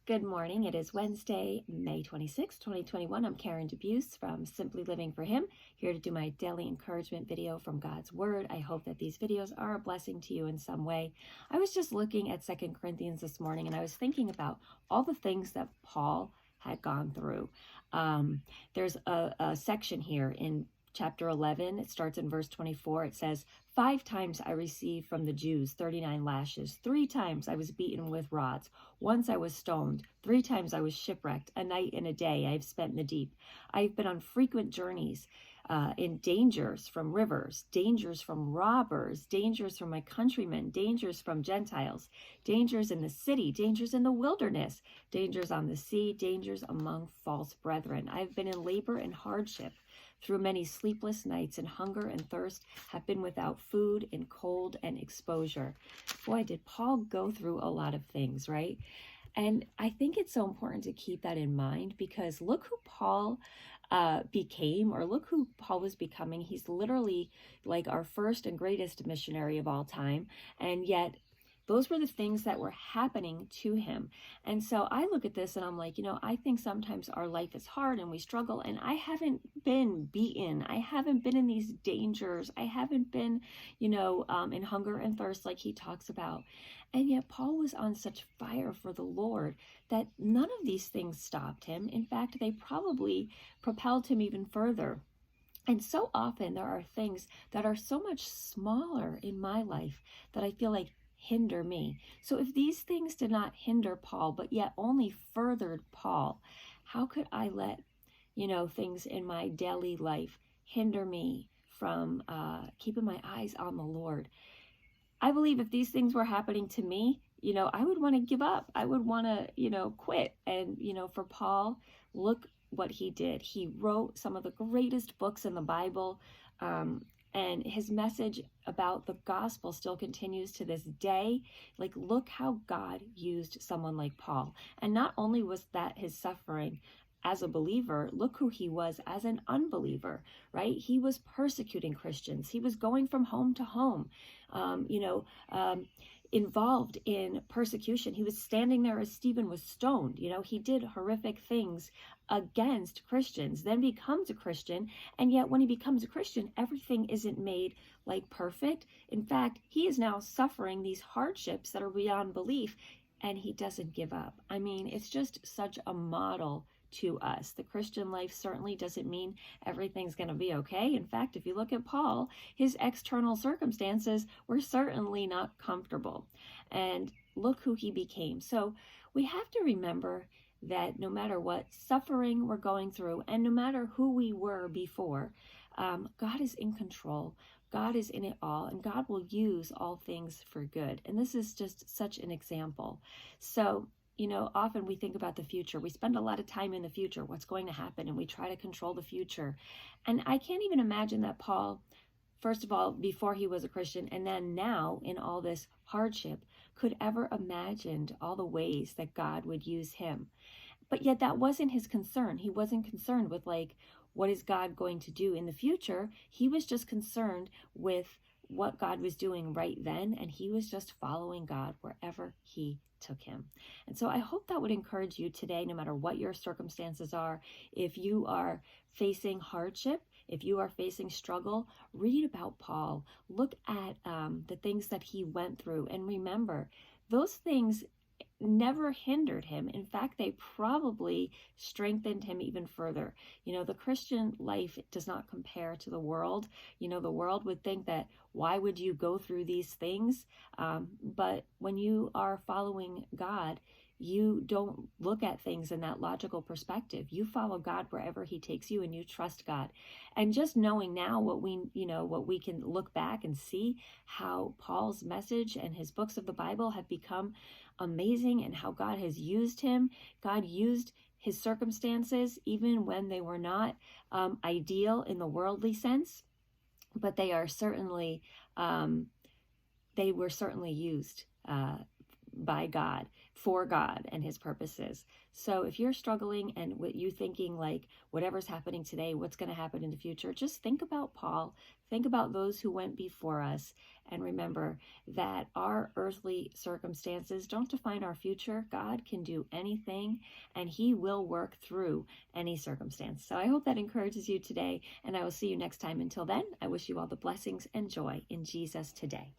Good morning. It is Wednesday, May 26, 2021. I'm Karen DeBuse from Simply Living for Him, here to do my daily encouragement video from God's Word. I hope that these videos are a blessing to you in some way. I was just looking at 2 Corinthians this morning, and I was thinking about all the things that Paul had gone through. There's a section here in chapter 11. It starts in verse 24. It says, 5 times I received from the Jews 39 lashes. 3 times I was beaten with rods. Once I was stoned. 3 times I was shipwrecked. A night and a day I have spent in the deep. I have been on frequent journeys, in dangers from rivers, dangers from robbers, dangers from my countrymen, dangers from Gentiles, dangers in the city, dangers in the wilderness, dangers on the sea, dangers among false brethren. I have been in labor and hardship, through many sleepless nights, and hunger and thirst, have been without food, in cold and exposure. Boy, did Paul go through a lot of things, right? And I think it's so important to keep that in mind, because look who Paul became, or look who Paul was becoming. He's literally like our first and greatest missionary of all time, and yet those were the things that were happening to him. And so I look at this and I'm like, I think sometimes our life is hard and we struggle, and I haven't been beaten. I haven't been in these dangers. I haven't been, in hunger and thirst like he talks about. And yet Paul was on such fire for the Lord that none of these things stopped him. In fact, they probably propelled him even further. And so often there are things that are so much smaller in my life that I feel like hinder me. So if these things did not hinder Paul, but yet only furthered Paul, how could I let, things in my daily life hinder me from keeping my eyes on the Lord? I believe if these things were happening to me, I would want to give up. I would want to, quit. And, for Paul, look what he did. He wrote some of the greatest books in the Bible. And his message about the gospel still continues to this day. Like, look how God used someone like Paul. And not only was that his suffering as a believer, look who he was as an unbeliever, right? He was persecuting Christians. He was going from home to home, involved in persecution. He was standing there as Stephen was stoned. He did horrific things against Christians, then becomes a Christian. And yet when he becomes a Christian, everything isn't made like perfect. In fact, he is now suffering these hardships that are beyond belief, and he doesn't give up. I mean, it's just such a model to us. The Christian life certainly doesn't mean everything's going to be okay. In fact, if you look at Paul, his external circumstances were certainly not comfortable. And look who he became. So we have to remember that no matter what suffering we're going through, and no matter who we were before, God is in control. God is in it all, and God will use all things for good. And this is just such an example. So often we think about the future. We spend a lot of time in the future, what's going to happen, and we try to control the future. And I can't even imagine that Paul, first of all, before he was a Christian, and then now in all this hardship, could ever imagined all the ways that God would use him. But yet that wasn't his concern. He wasn't concerned with what is God going to do in the future? He was just concerned with what God was doing right then, and he was just following God wherever he took him. And so I hope that would encourage you today, no matter what your circumstances are. If you are facing hardship, if you are facing struggle, read about Paul. Look at the things that he went through, and remember, those things never hindered him. In fact, they probably strengthened him even further. The Christian life does not compare to the world. The world would think that, why would you go through these things? But when you are following God, you don't look at things in that logical perspective. You follow God wherever he takes you, and you trust God. And just knowing now what we can look back and see how Paul's message and his books of the Bible have become amazing, and how God has used him. God used his circumstances even when they were not ideal in the worldly sense, but they were certainly used by God for God and his purposes. So if you're struggling and what you thinking like whatever's happening today, what's going to happen in the future, just think about Paul, think about those who went before us, and remember that our earthly circumstances don't define our future. God can do anything, and he will work through any circumstance. So I hope that encourages you today, and I will see you next time. Until then, I wish you all the blessings and joy in Jesus today.